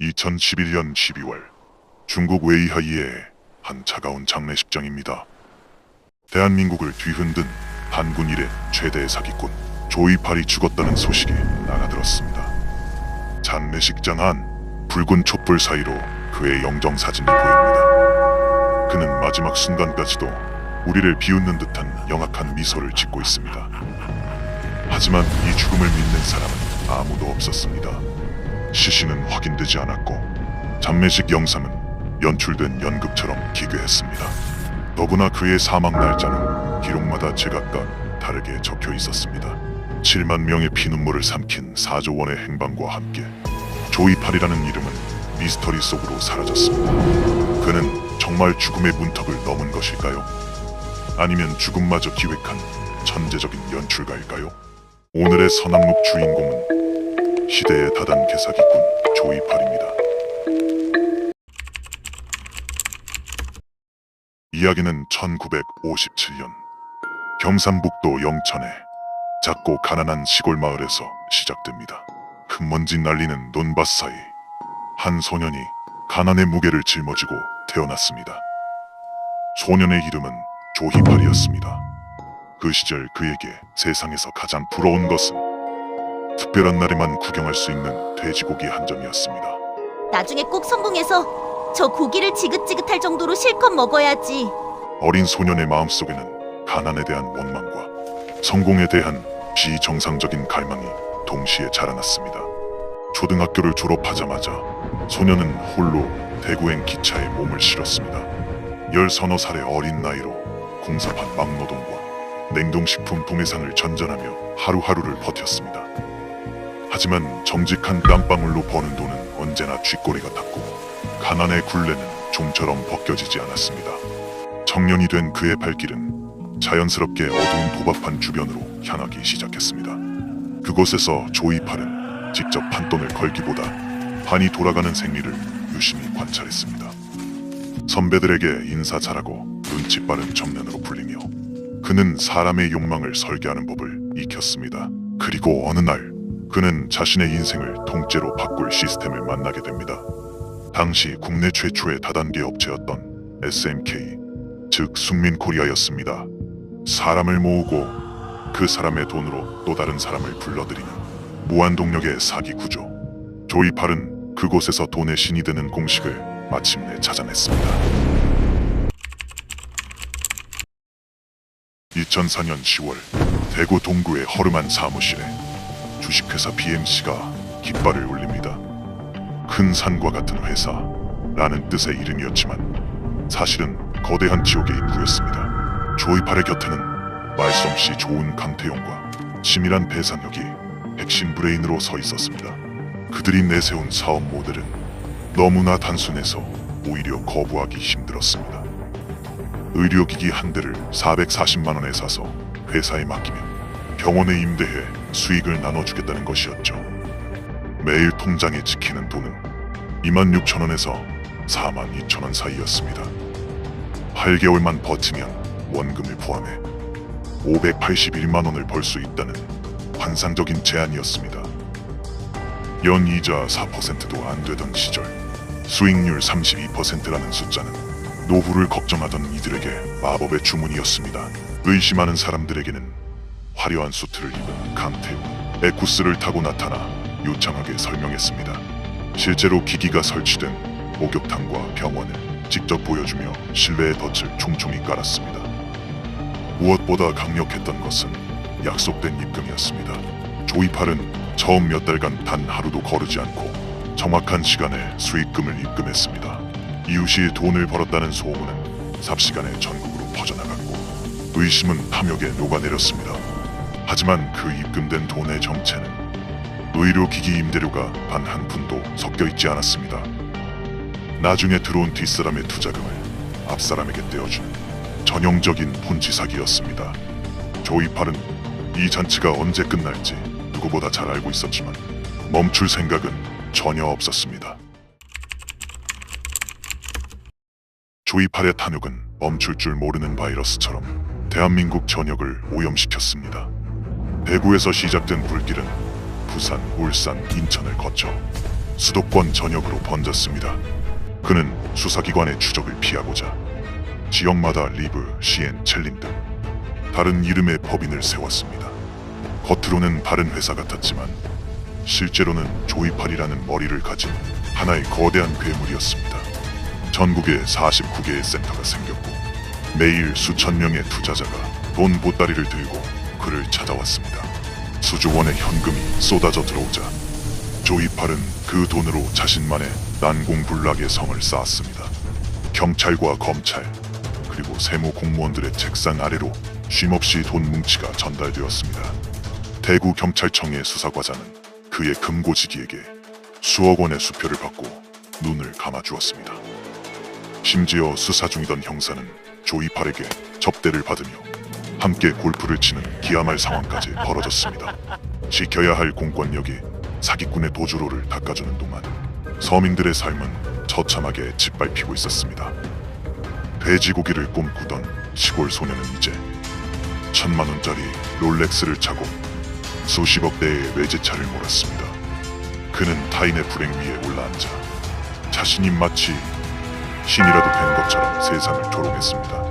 2011년 12월 중국 웨이하이의 한 차가운 장례식장입니다. 대한민국을 뒤흔든 한군 이래 최대의 사기꾼 조이팔이 죽었다는 소식이 나가들었습니다. 장례식장 안 붉은 촛불 사이로 그의 영정사진이 보입니다. 그는 마지막 순간까지도 우리를 비웃는 듯한 영악한 미소를 짓고 있습니다. 하지만 이 죽음을 믿는 사람은 아무도 없었습니다. 시신은 확인되지 않았고 장례식 영상은 연출된 연극처럼 기괴했습니다. 더구나 그의 사망 날짜는 기록마다 제각각 다르게 적혀 있었습니다. 7만 명의 피눈물을 삼킨 4조 원의 행방과 함께 조이팔이라는 이름은 미스터리 속으로 사라졌습니다. 그는 정말 죽음의 문턱을 넘은 것일까요? 아니면 죽음마저 기획한 천재적인 연출가일까요? 오늘의 서남록 주인공은 시대의 다단계 사기꾼 조이팔입니다. 이야기는 1957년 경상북도 영천의 작고 가난한 시골 마을에서 시작됩니다. 흙먼지 날리는 논밭 사이 한 소년이 가난의 무게를 짊어지고 태어났습니다. 소년의 이름은 조이팔이었습니다. 그 시절 그에게 세상에서 가장 부러운 것은 특별한 날에만 구경할 수 있는 돼지고기 한 점이었습니다. 나중에 꼭 성공해서 저 고기를 지긋지긋할 정도로 실컷 먹어야지. 어린 소년의 마음속에는 가난에 대한 원망과 성공에 대한 비정상적인 갈망이 동시에 자라났습니다. 초등학교를 졸업하자마자 소년은 홀로 대구행 기차에 몸을 실었습니다. 10서너 살의 어린 나이로 공사판 막노동과 냉동식품 도매상을 전전하며 하루하루를 버텼습니다. 하지만 정직한 땀방울로 버는 돈은 언제나 쥐꼬리 같았고 가난의 굴레는 좀처럼 벗겨지지 않았습니다. 청년이 된 그의 발길은 자연스럽게 어두운 도박판 주변으로 향하기 시작했습니다. 그곳에서 조이팔은 직접 판돈을 걸기보다 판이 돌아가는 생리를 유심히 관찰했습니다. 선배들에게 인사 잘하고 눈치 빠른 청년으로 불리며 그는 사람의 욕망을 설계하는 법을 익혔습니다. 그리고 어느 날 그는 자신의 인생을 통째로 바꿀 시스템을 만나게 됩니다. 당시 국내 최초의 다단계 업체였던 SMK, 즉 숙민코리아였습니다. 사람을 모으고 그 사람의 돈으로 또 다른 사람을 불러들이는 무한동력의 사기 구조. 조이팔은 그곳에서 돈의 신이 되는 공식을 마침내 찾아냈습니다. 2004년 10월 대구 동구의 허름한 사무실에 주식회사 BMC가 깃발을 올립니다. 큰 산과 같은 회사라는 뜻의 이름이었지만 사실은 거대한 지옥의 입구였습니다. 조이팔의 곁에는 말솜씨 좋은 강태용과 치밀한 배상혁이 핵심 브레인으로 서 있었습니다. 그들이 내세운 사업 모델은 너무나 단순해서 오히려 거부하기 힘들었습니다. 의료기기 한 대를 440만 원에 사서 회사에 맡기면 병원에 임대해 수익을 나눠주겠다는 것이었죠. 매일 통장에 찍히는 돈은 26,000원에서 42,000원 사이였습니다. 8개월만 버티면 원금을 포함해 581만 원을 벌 수 있다는 환상적인 제안이었습니다. 연이자 4%도 안 되던 시절 수익률 32%라는 숫자는 노후를 걱정하던 이들에게 마법의 주문이었습니다. 의심하는 사람들에게는 화려한 수트를 입은 강태우, 에쿠스를 타고 나타나 유창하게 설명했습니다. 실제로 기기가 설치된 목욕탕과 병원을 직접 보여주며 신뢰의 덫을 총총히 깔았습니다. 무엇보다 강력했던 것은 약속된 입금이었습니다. 조이팔은 처음 몇 달간 단 하루도 거르지 않고 정확한 시간에 수익금을 입금했습니다. 이웃이 돈을 벌었다는 소문은 삽시간에 전국으로 퍼져나갔고 의심은 탐욕에 녹아내렸습니다. 하지만 그 입금된 돈의 정체는 의료기기 임대료가 단 한 푼도 섞여 있지 않았습니다. 나중에 들어온 뒷사람의 투자금을 앞사람에게 떼어주는 전형적인 폰지 사기였습니다. 조이팔은 이 잔치가 언제 끝날지 누구보다 잘 알고 있었지만 멈출 생각은 전혀 없었습니다. 조이팔의 탐욕은 멈출 줄 모르는 바이러스처럼 대한민국 전역을 오염시켰습니다. 대구에서 시작된 불길은 부산, 울산, 인천을 거쳐 수도권 전역으로 번졌습니다. 그는 수사기관의 추적을 피하고자 지역마다 리브, 시엔, 첼린 등 다른 이름의 법인을 세웠습니다. 겉으로는 다른 회사 같았지만 실제로는 조이팔이라는 머리를 가진 하나의 거대한 괴물이었습니다. 전국에 49개의 센터가 생겼고 매일 수천 명의 투자자가 돈 보따리를 들고 그를 찾아왔습니다. 수조 원의 현금이 쏟아져 들어오자 조이팔은 그 돈으로 자신만의 난공불락의 성을 쌓았습니다. 경찰과 검찰 그리고 세무 공무원들의 책상 아래로 쉼없이 돈 뭉치가 전달되었습니다. 대구 경찰청의 수사과자는 그의 금고지기에게 수억 원의 수표를 받고 눈을 감아주었습니다. 심지어 수사 중이던 형사는 조이팔에게 접대를 받으며 함께 골프를 치는 기야말 상황까지 벌어졌습니다. 지켜야 할 공권력이 사기꾼의 도주로를 닦아주는 동안 서민들의 삶은 처참하게 짓밟히고 있었습니다. 돼지고기를 꿈꾸던 시골 소녀는 이제 1,000만 원짜리 롤렉스를 차고 수십억 대의 외제차를 몰았습니다. 그는 타인의 불행 위에 올라앉아 자신이 마치 신이라도 된 것처럼 세상을 조롱했습니다.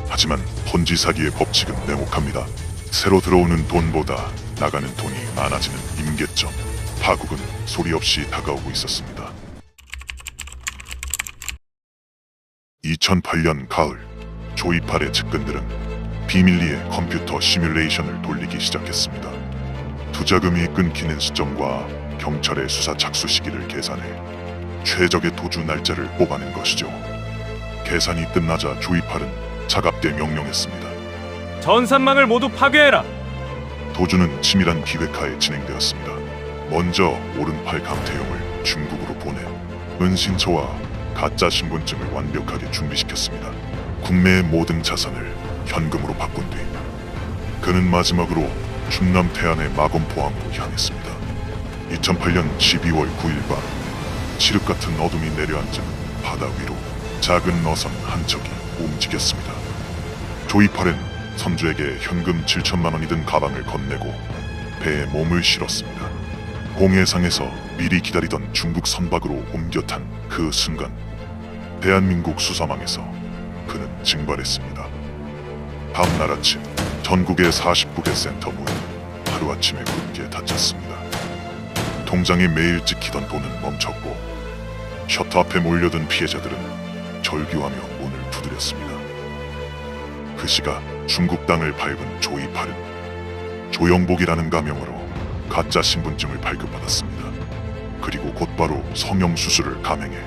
하지만 폰지 사기의 법칙은 냉혹합니다. 새로 들어오는 돈보다 나가는 돈이 많아지는 임계점. 파국은 소리 없이 다가오고 있었습니다. 2008년 가을, 조이팔의 측근들은 비밀리에 컴퓨터 시뮬레이션을 돌리기 시작했습니다. 투자금이 끊기는 시점과 경찰의 수사 착수 시기를 계산해 최적의 도주 날짜를 뽑아낸 것이죠. 계산이 끝나자 조이팔은 차갑게 명령했습니다. 전산망을 모두 파괴해라. 도주는 치밀한 기획하에 진행되었습니다. 먼저 오른팔 강태용을 중국으로 보내 은신처와 가짜 신분증을 완벽하게 준비시켰습니다. 국내의 모든 자산을 현금으로 바꾼 뒤 그는 마지막으로 충남 태안의 마검포항으로 향했습니다. 2008년 12월 9일 밤 칠흑 같은 어둠이 내려앉은 바다 위로 작은 어선 한 척이 움직였습니다. 조이팔은 선주에게 현금 7천만 원이 든 가방을 건네고 배에 몸을 실었습니다. 공해상에서 미리 기다리던 중국 선박으로 옮겨 탄 그 순간 대한민국 수사망에서 그는 증발했습니다. 다음날 아침 전국의 49개 센터 문은 하루아침에 굳게 닫혔습니다. 통장에 매일 찍히던 돈은 멈췄고 셔터 앞에 몰려든 피해자들은 절규하며 문을 두드렸습니다. 그 시각 중국 땅을 밟은 조이팔은 조영복이라는 가명으로 가짜 신분증을 발급받았습니다. 그리고 곧바로 성형수술을 감행해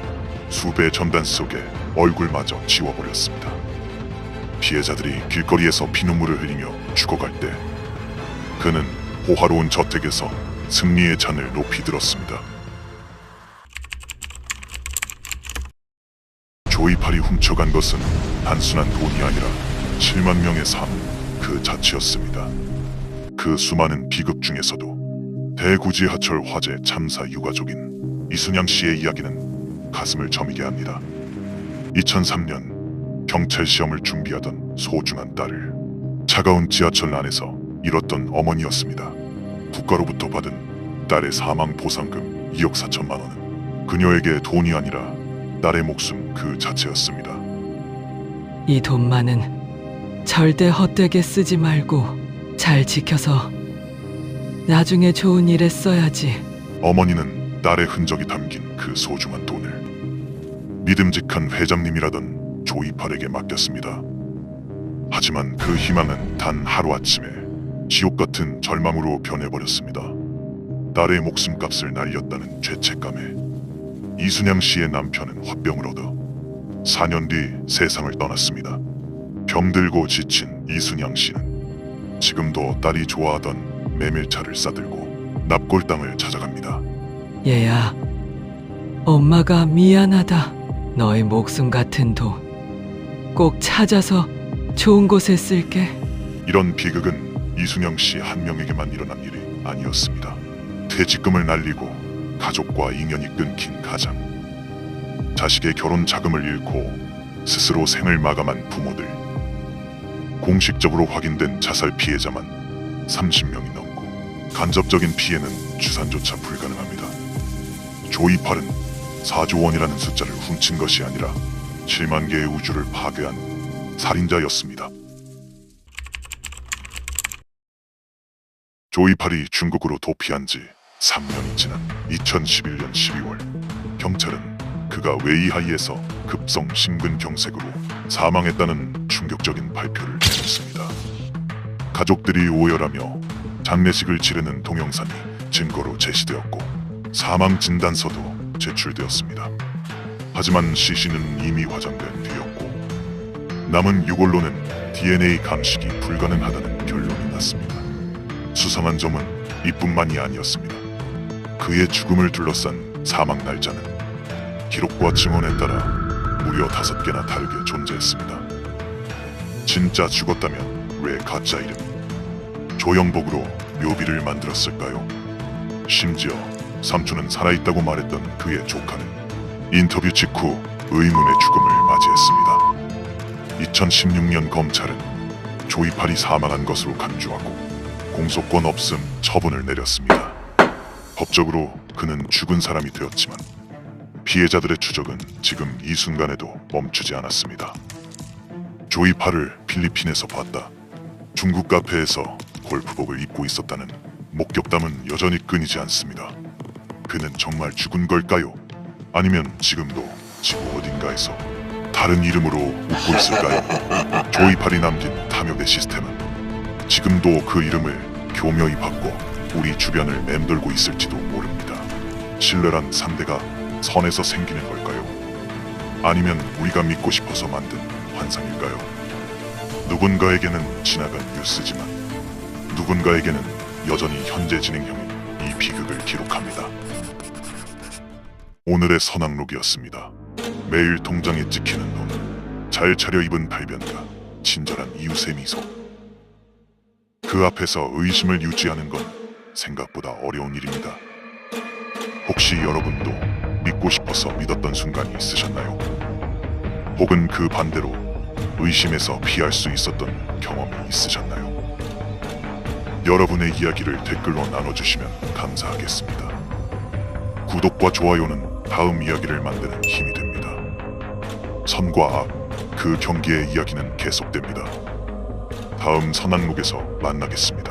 수배 전단 속에 얼굴마저 지워버렸습니다. 피해자들이 길거리에서 피눈물을 흘리며 죽어갈 때 그는 호화로운 저택에서 승리의 잔을 높이 들었습니다. 조이팔이 훔쳐간 것은 단순한 돈이 아니라 7만 명의 삶 그 자체였습니다. 그 수많은 비극 중에서도 대구 지하철 화재 참사 유가족인 이순양 씨의 이야기는 가슴을 저미게 합니다. 2003년 경찰 시험을 준비하던 소중한 딸을 차가운 지하철 안에서 잃었던 어머니였습니다. 국가로부터 받은 딸의 사망 보상금 2억 4천만 원은 그녀에게 돈이 아니라 딸의 목숨 그 자체였습니다. 이 돈만은 절대 헛되게 쓰지 말고 잘 지켜서 나중에 좋은 일에 써야지. 어머니는 딸의 흔적이 담긴 그 소중한 돈을 믿음직한 회장님이라던 조이팔에게 맡겼습니다. 하지만 그 희망은 단 하루아침에 지옥 같은 절망으로 변해버렸습니다. 딸의 목숨값을 날렸다는 죄책감에 이순양 씨의 남편은 화병을 얻어 4년 뒤 세상을 떠났습니다. 병들고 지친 이순양 씨는 지금도 딸이 좋아하던 메밀차를 싸들고 납골 땅을 찾아갑니다. 얘야, 엄마가 미안하다. 너의 목숨 같은 돈 꼭 찾아서 좋은 곳에 쓸게. 이런 비극은 이순영 씨 한 명에게만 일어난 일이 아니었습니다. 퇴직금을 날리고 가족과 인연이 끊긴 가장, 자식의 결혼 자금을 잃고 스스로 생을 마감한 부모들, 공식적으로 확인된 자살 피해자만 30명이 넘고 간접적인 피해는 추산조차 불가능합니다. 조이팔은 4조 원이라는 숫자를 훔친 것이 아니라 7만 개의 우주를 파괴한 살인자였습니다. 조이팔이 중국으로 도피한 지 3년이 지난 2011년 12월, 경찰은 그가 웨이하이에서 급성 심근경색으로 사망했다는 충격적인 발표를 내렸습니다. 가족들이 오열하며 장례식을 치르는 동영상이 증거로 제시되었고 사망 진단서도 제출되었습니다. 하지만 시신은 이미 화장된 뒤였고 남은 유골로는 DNA 감식이 불가능하다는 결론이 났습니다. 수상한 점은 이뿐만이 아니었습니다. 그의 죽음을 둘러싼 사망 날짜는 기록과 증언에 따라 무려 5개나 다르게 존재했습니다. 진짜 죽었다면 왜 가짜 이름이 조영복으로 묘비를 만들었을까요? 심지어 삼촌은 살아있다고 말했던 그의 조카는 인터뷰 직후 의문의 죽음을 맞이했습니다. 2016년 검찰은 조이팔이 사망한 것으로 간주하고 공소권 없음 처분을 내렸습니다. 법적으로 그는 죽은 사람이 되었지만 피해자들의 추적은 지금 이 순간에도 멈추지 않았습니다. 조이팔을 필리핀에서 봤다. 중국 카페에서 골프복을 입고 있었다는 목격담은 여전히 끊이지 않습니다. 그는 정말 죽은 걸까요? 아니면 지금도 지구 어딘가에서 다른 이름으로 웃고 있을까요? 조이팔이 남긴 탐욕의 시스템은 지금도 그 이름을 교묘히 바꿔 우리 주변을 맴돌고 있을지도 모릅니다. 신뢰란 상대가 선에서 생기는 걸까요? 아니면 우리가 믿고 싶어서 만든 환상일까요? 누군가에게는 지나간 뉴스지만 누군가에게는 여전히 현재 진행형인 이 비극을 기록합니다. 오늘의 선악록이었습니다. 매일 통장에 찍히는 돈, 잘 차려입은 발변과 친절한 이웃의 미소. 그 앞에서 의심을 유지하는 건 생각보다 어려운 일입니다. 혹시 여러분도 믿고 싶어서 믿었던 순간이 있으셨나요? 혹은 그 반대로 의심에서 피할 수 있었던 경험이 있으셨나요? 여러분의 이야기를 댓글로 나눠주시면 감사하겠습니다. 구독과 좋아요는 다음 이야기를 만드는 힘이 됩니다. 선과 악, 그 경기의 이야기는 계속됩니다. 다음 선악록에서 만나겠습니다.